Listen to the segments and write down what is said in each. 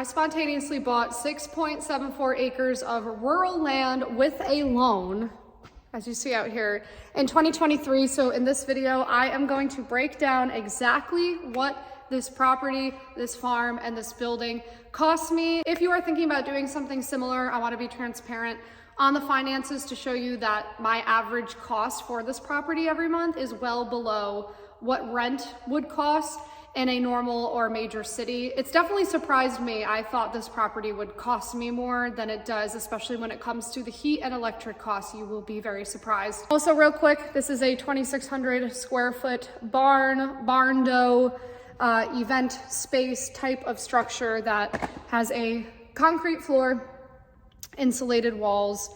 I spontaneously bought 6.74 acres of rural land with a loan, as you see out here, in 2023. So in this video, I am going to break down exactly what this property, this farm, and this building cost me. If you are thinking about doing something similar, I want to be transparent on the finances to show you that my average cost for this property every month is well below what rent would cost in a normal or major city. It's definitely surprised me. I thought this property would cost me more than it does, especially when it comes to the heat and electric costs. You will be very surprised. Also, real quick, this is a 2,600 square foot barn dough, event space type of structure that has a concrete floor, insulated walls,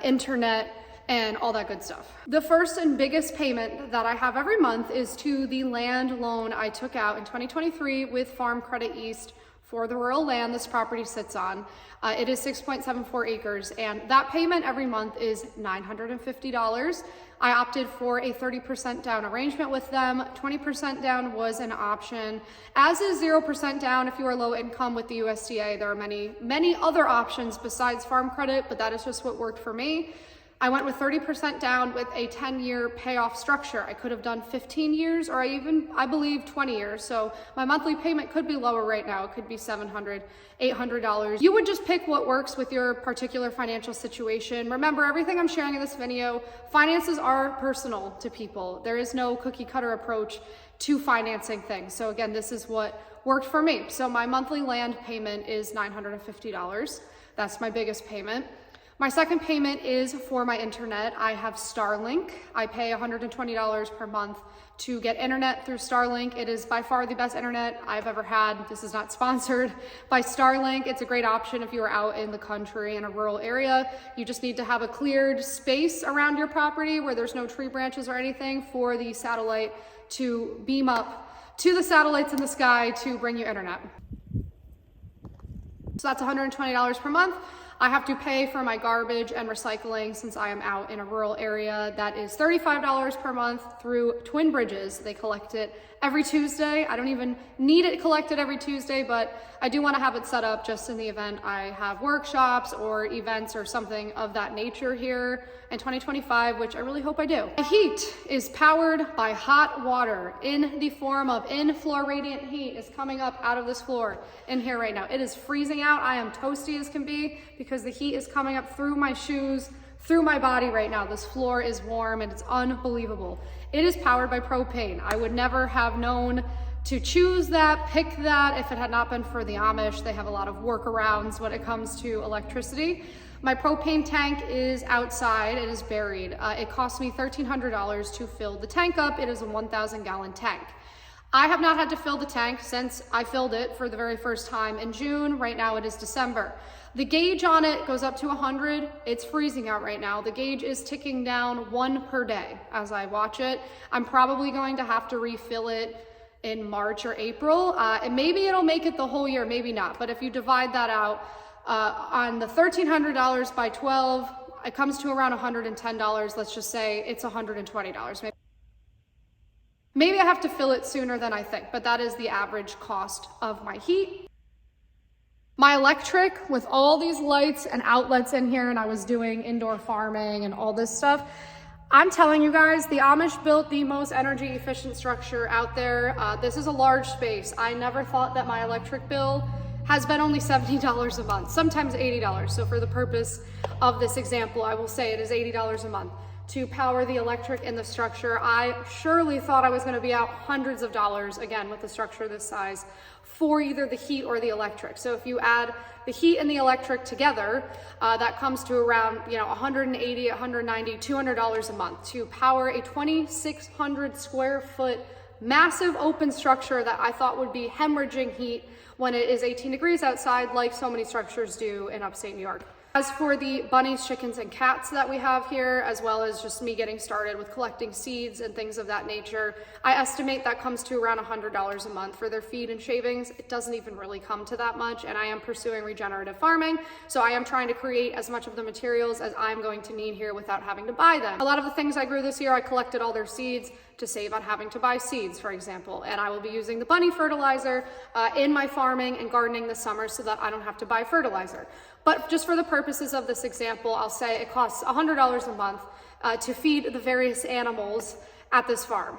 internet, and all that good stuff. The first and biggest payment that I have every month is to the land loan I took out in 2023 with Farm Credit East for the rural land this property sits on. It is 6.74 acres, and that payment every month is $950. I opted for a 30% down arrangement with them. 20% down was an option, as is 0% down if you are low income with the USDA. There are many other options besides farm credit, but that is just what worked for me. I went with 30% down with a 10-year payoff structure. I could have done 15 years or I believe 20 years. So my monthly payment could be lower right now. It could be $700, $800. You would just pick what works with your particular financial situation. Remember, everything I'm sharing in this video, finances are personal to people. There is no cookie cutter approach to financing things. So again, this is what worked for me. So my monthly land payment is $950. That's my biggest payment. My second payment is for my internet. I have Starlink. I pay $120 per month to get internet through Starlink. It is by far the best internet I've ever had. This is not sponsored by Starlink. It's a great option if you are out in the country in a rural area. You just need to have a cleared space around your property where there's no tree branches or anything for the satellite to beam up to the satellites in the sky to bring you internet. So that's $120 per month. I have to pay for my garbage and recycling since I am out in a rural area. That is $35 per month through Twin Bridges. They collect it every Tuesday. I don't even need it collected every Tuesday, but I do want to have it set up just in the event I have workshops or events or something of that nature here in 2025, which I really hope I do. My heat is powered by hot water in the form of in-floor radiant heat is coming up out of this floor in here right now. It is freezing out. I am toasty as can be because the heat is coming up through my shoes, through my body right now. This floor is warm and it's unbelievable. It is powered by propane. I would never have known to choose that, pick that, if it had not been for the Amish. They have a lot of workarounds when it comes to electricity. My propane tank is outside, it is buried. It cost me $1,300 to fill the tank up. It is a 1,000 gallon tank. I have not had to fill the tank since I filled it for the very first time in June. Right now it is December. The gauge on it goes up to 100. It's freezing out right now. The gauge is ticking down 1 per day as I watch it. I'm probably going to have to refill it in March or April. And maybe it'll make it the whole year, maybe not. But if you divide that out on the $1,300 by 12, it comes to around $110. Let's just say it's $120. Maybe I have to fill it sooner than I think, but that is the average cost of my heat. My electric, with all these lights and outlets in here, and I was doing indoor farming and all this stuff, I'm telling you guys, the Amish built the most energy efficient structure out there. This is a large space. I never thought that my electric bill has been only $70 a month, sometimes $80. So for the purpose of this example, I will say it is $80 a month to power the electric in the structure. I surely thought I was going to be out hundreds of dollars, again, with the structure this size, for either the heat or the electric. So if you add the heat and the electric together, that comes to around, $180, $190, $200 a month to power a 2,600 square foot massive open structure that I thought would be hemorrhaging heat when it is 18 degrees outside, like so many structures do in upstate New York. As for the bunnies, chickens, and cats that we have here, as well as just me getting started with collecting seeds and things of that nature, I estimate that comes to around $100 a month for their feed and shavings. It doesn't even really come to that much, and I am pursuing regenerative farming, so I am trying to create as much of the materials as I'm going to need here without having to buy them. A lot of the things I grew this year, I collected all their seeds to save on having to buy seeds, for example, and I will be using the bunny fertilizer in my farming and gardening this summer so that I don't have to buy fertilizer. But just for the purposes of this example, I'll say it costs $100 a month to feed the various animals at this farm.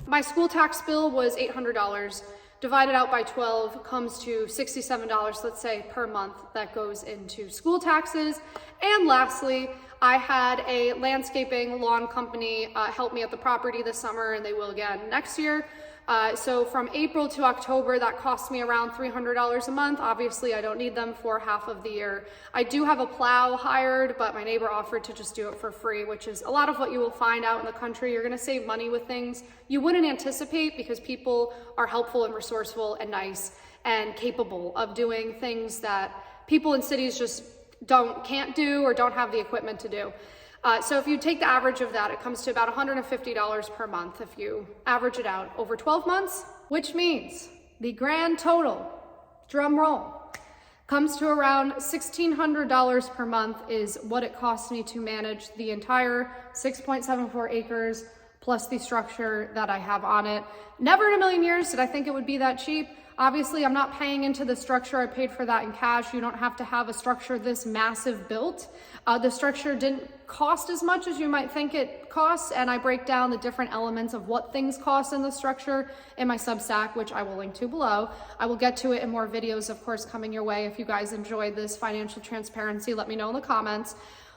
My school tax bill was $800. Divided out by 12 comes to $67, let's say, per month that goes into school taxes. And lastly, I had a landscaping lawn company help me at the property this summer, and they will again next year. So from April to October, that cost me around $300 a month. Obviously, I don't need them for half of the year. I do have a plow hired, but my neighbor offered to just do it for free, which is a lot of what you will find out in the country. You're gonna save money with things you wouldn't anticipate because people are helpful and resourceful and nice and capable of doing things that people in cities just can't do or don't have the equipment to do. So if you take the average of that, it comes to about $150 per month if you average it out over 12 months, which means the grand total, drum roll, comes to around $1,600 per month is what it costs me to manage the entire 6.74 acres plus the structure that I have on it. Never in a million years did I think it would be that cheap. Obviously, I'm not paying into the structure. I paid for that in cash. You don't have to have a structure this massive built. The structure didn't cost as much as you might think it costs, and I break down the different elements of what things cost in the structure in my Substack, which I will link to below. I will get to it in more videos, of course, coming your way. If you guys enjoyed this financial transparency, let me know in the comments.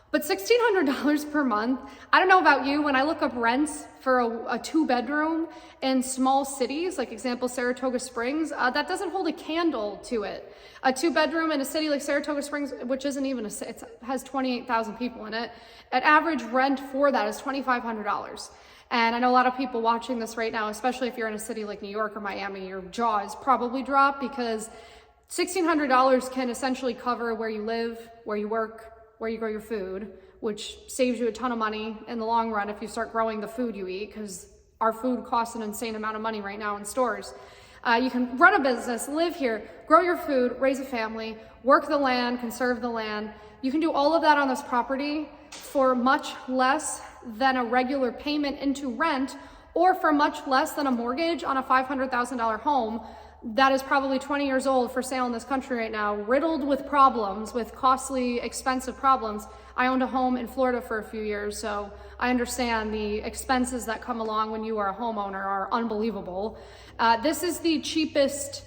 But $1,600 per month, I don't know about you, when I look up rents for a 2-bedroom in small cities, like example, Saratoga Springs, that doesn't hold a candle to it. A 2-bedroom in a city like Saratoga Springs, which isn't even it has 28,000 people in it, an average rent for that is $2,500. And I know a lot of people watching this right now, especially if you're in a city like New York or Miami, your jaw is probably dropped because $1,600 can essentially cover where you live, where you work, where you grow your food, which saves you a ton of money in the long run if you start growing the food you eat, because our food costs an insane amount of money right now in stores. You can run a business, live here, grow your food, raise a family, work the land, conserve the land. You can do all of that on this property for much less than a regular payment into rent, or for much less than a mortgage on a $500,000 home that is probably 20 years old for sale in this country right now, riddled with problems, with costly, expensive problems. I owned a home in Florida for a few years, so I understand the expenses that come along when you are a homeowner are unbelievable. This is the cheapest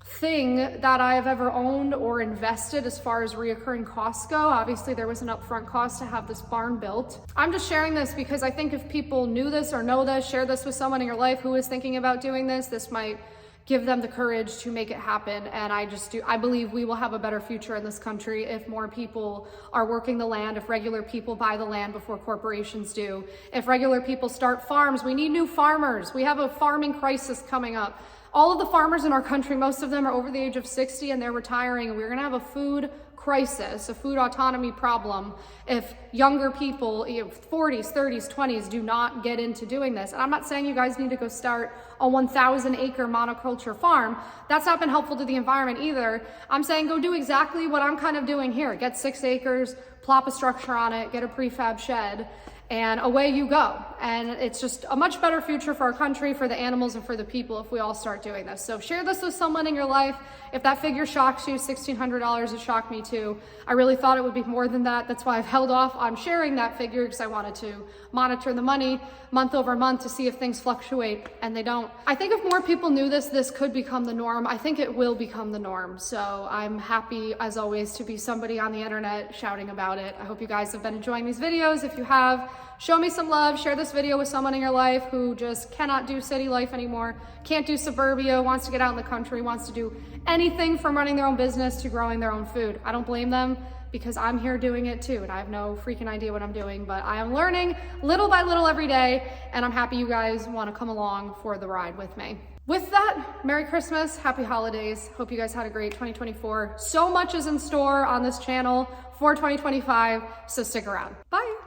thing that I have ever owned or invested as far as reoccurring costs go. Obviously, there was an upfront cost to have this barn built. I'm just sharing this because I think if people knew this or know this, share this with someone in your life who is thinking about doing this might give them the courage to make it happen. And I believe we will have a better future in this country if more people are working the land, if regular people buy the land before corporations do, if regular people start farms. We need new farmers. We have a farming crisis coming up. All of the farmers in our country, most of them are over the age of 60 and they're retiring, and we're gonna have a food crisis, a food autonomy problem if younger people, 40s, 30s, 20s do not get into doing this. And I'm not saying you guys need to go start a 1,000 acre monoculture farm. That's not been helpful to the environment either. I'm saying go do exactly what I'm kind of doing here. Get 6 acres, plop a structure on it, get a prefab shed, and away you go. And it's just a much better future for our country, for the animals, and for the people if we all start doing this. So share this with someone in your life. If that figure shocks you, $1,600, it shocked me too. I really thought it would be more than that. That's why I've held off on sharing that figure, because I wanted to monitor the money month over month to see if things fluctuate, and they don't. I think if more people knew this could become the norm. I think it will become the norm. So I'm happy, as always, to be somebody on the internet shouting about it. I hope you guys have been enjoying these videos. If you have, Show me some love, share this video with someone in your life who just cannot do city life anymore, can't do suburbia, wants to get out in the country, wants to do anything from running their own business to growing their own food. I don't blame them because I'm here doing it too, and I have no freaking idea what I'm doing, but I am learning little by little every day, and I'm happy you guys want to come along for the ride with me. With that, Merry Christmas, Happy Holidays. Hope you guys had a great 2024. So much is in store on this channel for 2025, so stick around. Bye.